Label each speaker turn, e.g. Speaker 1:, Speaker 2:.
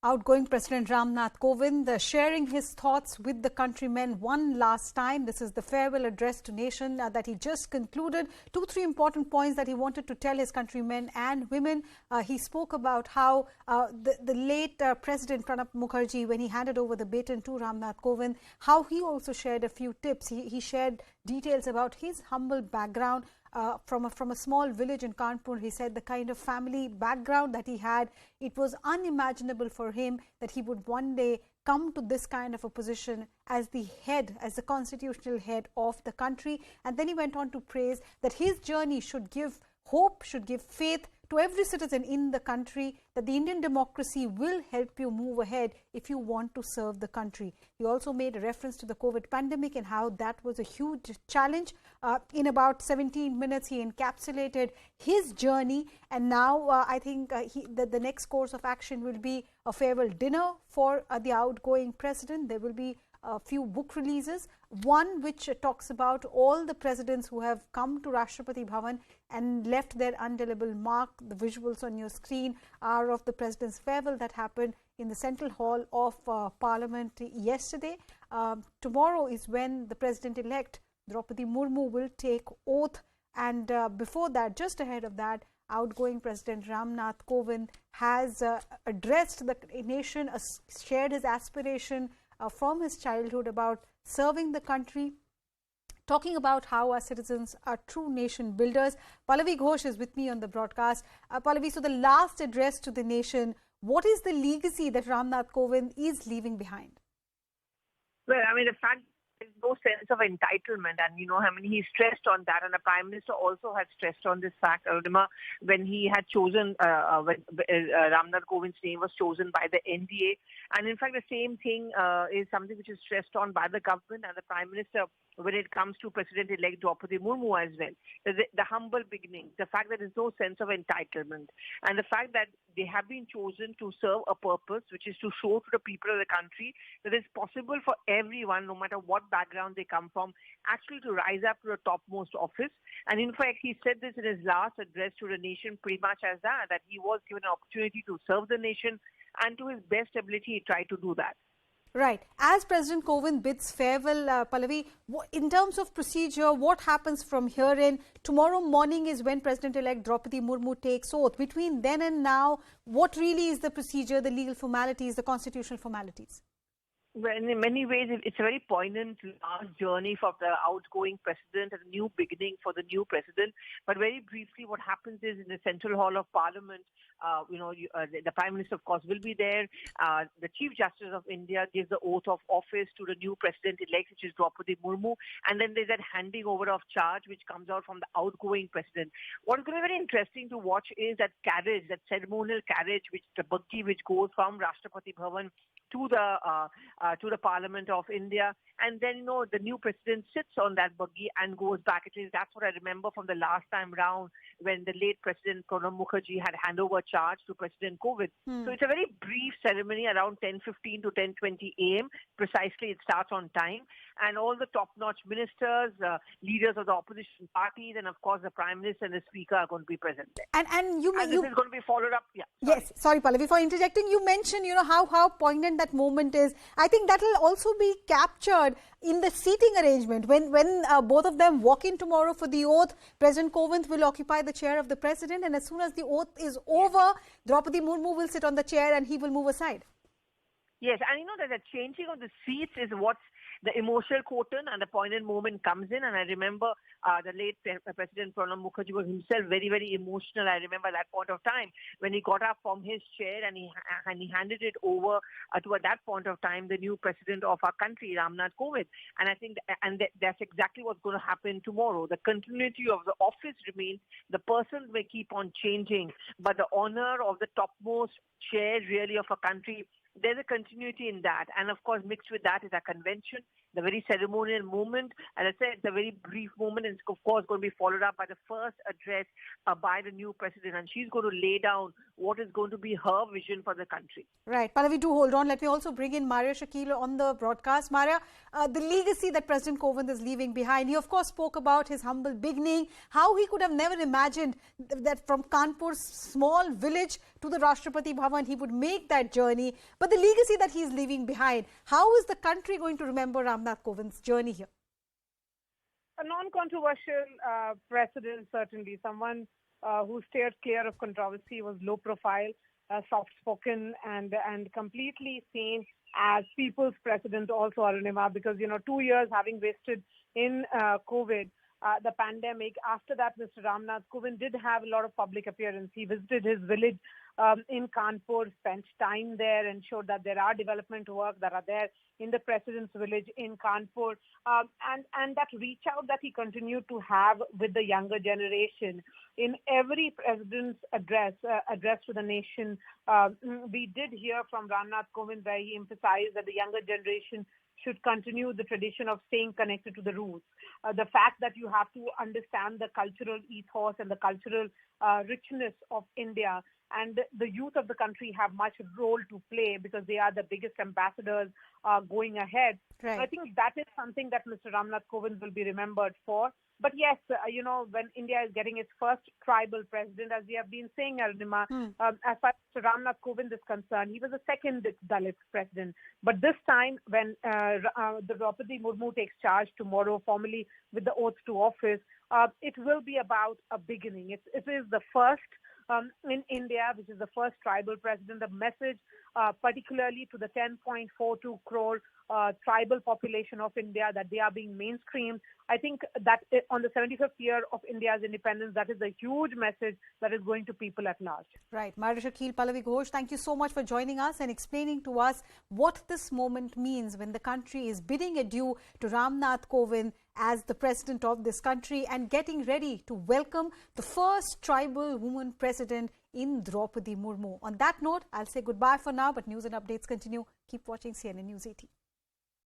Speaker 1: Outgoing President Ramnath Kovind sharing his thoughts with the countrymen one last time. This is the farewell address to nation that he just concluded. 2-3 important points that he wanted to tell his countrymen and women. He spoke about how the late President Pranab Mukherjee, when he handed over the baton to Ramnath Kovind, how he also shared a few tips. He shared details about his humble background. From a small village in Kanpur. He said the kind of family background that he had, it was unimaginable for him that he would one day come to this kind of a position as the head, as the constitutional head of the country. And then he went on to praise that his journey should give hope, should give faith to every citizen in the country, that the Indian democracy will help you move ahead if you want to serve the country. He also made a reference to the COVID pandemic and how that was a huge challenge. In about 17 minutes, he encapsulated his journey, and now I think the next course of action will be a farewell dinner for the outgoing president. There will be a few book releases, one which talks about all the presidents who have come to Rashtrapati Bhavan and left their indelible mark. The visuals on your screen are of the president's farewell that happened in the Central Hall of Parliament yesterday. Tomorrow is when the president-elect Draupadi Murmu will take oath, and before that, just ahead of that, outgoing President Ramnath Kovind has addressed the nation, shared his aspiration from his childhood about serving the country, talking about how our citizens are true nation builders. Pallavi Ghosh is with me on the broadcast. Pallavi, so the last address to the nation, what is the legacy that Ramnath Kovind is leaving behind?
Speaker 2: Well, I mean, the fact there's no sense of entitlement, and he stressed on that, and the Prime Minister also had stressed on this fact. I remember when he had chosen, when Ramnath Kovind's name was chosen by the NDA, and in fact the same thing is something which is stressed on by the government and the Prime Minister when it comes to President-elect Draupadi Murmu as well. The humble beginnings, the fact that there's no sense of entitlement, and the fact that they have been chosen to serve a purpose, which is to show to the people of the country that it's possible for everyone, no matter what background they come from, actually to rise up to the topmost office. And in fact, he said this in his last address to the nation pretty much as that he was given an opportunity to serve the nation, and to his best ability, he tried to do that.
Speaker 1: Right. As President Kovind bids farewell, Pallavi, in terms of procedure, what happens from here in? Tomorrow morning is when President-elect Draupadi Murmu takes oath. Between then and now, what really is the procedure, the legal formalities, the constitutional formalities?
Speaker 2: Well, in many ways, it's a very poignant last journey for the outgoing president and a new beginning for the new president. But very briefly, what happens is in the Central Hall of Parliament, the Prime Minister, of course, will be there. The Chief Justice of India gives the oath of office to the new president-elect, which is Draupadi Murmu. And then there's that handing over of charge, which comes out from the outgoing president. What is going to be very interesting to watch is that carriage, that ceremonial carriage, the buggy which goes from Rashtrapati Bhavan to the Parliament of India, and then the new president sits on that buggy and goes back. At least that's what I remember from the last time round when the late President Pranab Mukherjee had handover charge to President Kovind. So it's a very brief ceremony, around 10:15 to 10:20 a.m. Precisely, it starts on time, and all the top-notch ministers, leaders of the opposition parties, and of course the Prime Minister and the Speaker are going to be present there.
Speaker 1: And
Speaker 2: this is going to be followed up. Yeah.
Speaker 1: Yes, sorry, Pallavi, for interjecting. You mentioned, how poignant that moment is. I think that will also be captured in the seating arrangement. When both of them walk in tomorrow for the oath, President Kovind will occupy the chair of the president, and as soon as the oath is over, Draupadi Murmu will sit on the chair and he will move aside.
Speaker 2: Yes, and that the changing of the seats is what's the emotional quotient, and the poignant moment comes in. And I remember the late President Pranab Mukherjee was himself very, very emotional. I remember that point of time when he got up from his chair and he handed it over to, at that point of time, the new president of our country, Ramnath Kovind. And I think that's exactly what's going to happen tomorrow. The continuity of the office remains. The person may keep on changing, but the honor of the topmost chair really of a country, there's a continuity in that. And of course, mixed with that is a convention, the very ceremonial moment. As I said, it's a very brief moment, and it's of course going to be followed up by the first address by the new president. And she's going to lay down what is going to be her vision for the country.
Speaker 1: Right. Pallavi, do hold on. Let me also bring in Maria Shakil on the broadcast. Maria, the legacy that President Kovind is leaving behind. He, of course, spoke about his humble beginning, how he could have never imagined that from Kanpur's small village to the Rashtrapati Bhavan. He would make that journey. But the legacy that he is leaving behind, how is the country going to remember Ramnath Kovind's journey here?
Speaker 3: A non-controversial president, certainly. Someone who steered clear of controversy, was low profile, soft-spoken, and completely sane as people's president also, Arunima, because, 2 years having wasted in COVID, the pandemic. After that, Mr. Ramnath Kovind did have a lot of public appearance. He visited his village in Kanpur, spent time there, ensured that there are development work that are there in the president's village in Kanpur, and that reach out that he continued to have with the younger generation. In every president's address to the nation, we did hear from Ramnath Kovind where he emphasized that the younger generation should continue the tradition of staying connected to the roots. The fact that you have to understand the cultural ethos and the cultural richness of India, and the youth of the country have much role to play because they are the biggest ambassadors going ahead.
Speaker 1: Right.
Speaker 3: I think that is something that Mr. Ramnath Kovind will be remembered for. But yes, when India is getting its first tribal president, as we have been saying, Arunima, as far as Mr. Ramnath Kovind is concerned, he was the second Dalit president. But this time, when the Draupadi Murmu takes charge tomorrow, formally with the oath to office, it will be about a beginning. It is the first in India, which is the first tribal president. The message, particularly to the 10.42 crore tribal population of India, that they are being mainstreamed. I think that on the 75th year of India's independence, that is a huge message that is going to people at large.
Speaker 1: Right. Maharishi Akhil Pallavi Ghosh, thank you so much for joining us and explaining to us what this moment means when the country is bidding adieu to Ramnath Kovind as the president of this country and getting ready to welcome the first tribal woman president in Draupadi Murmu. On that note, I'll say goodbye for now, but news and updates continue. Keep watching CNN News 18.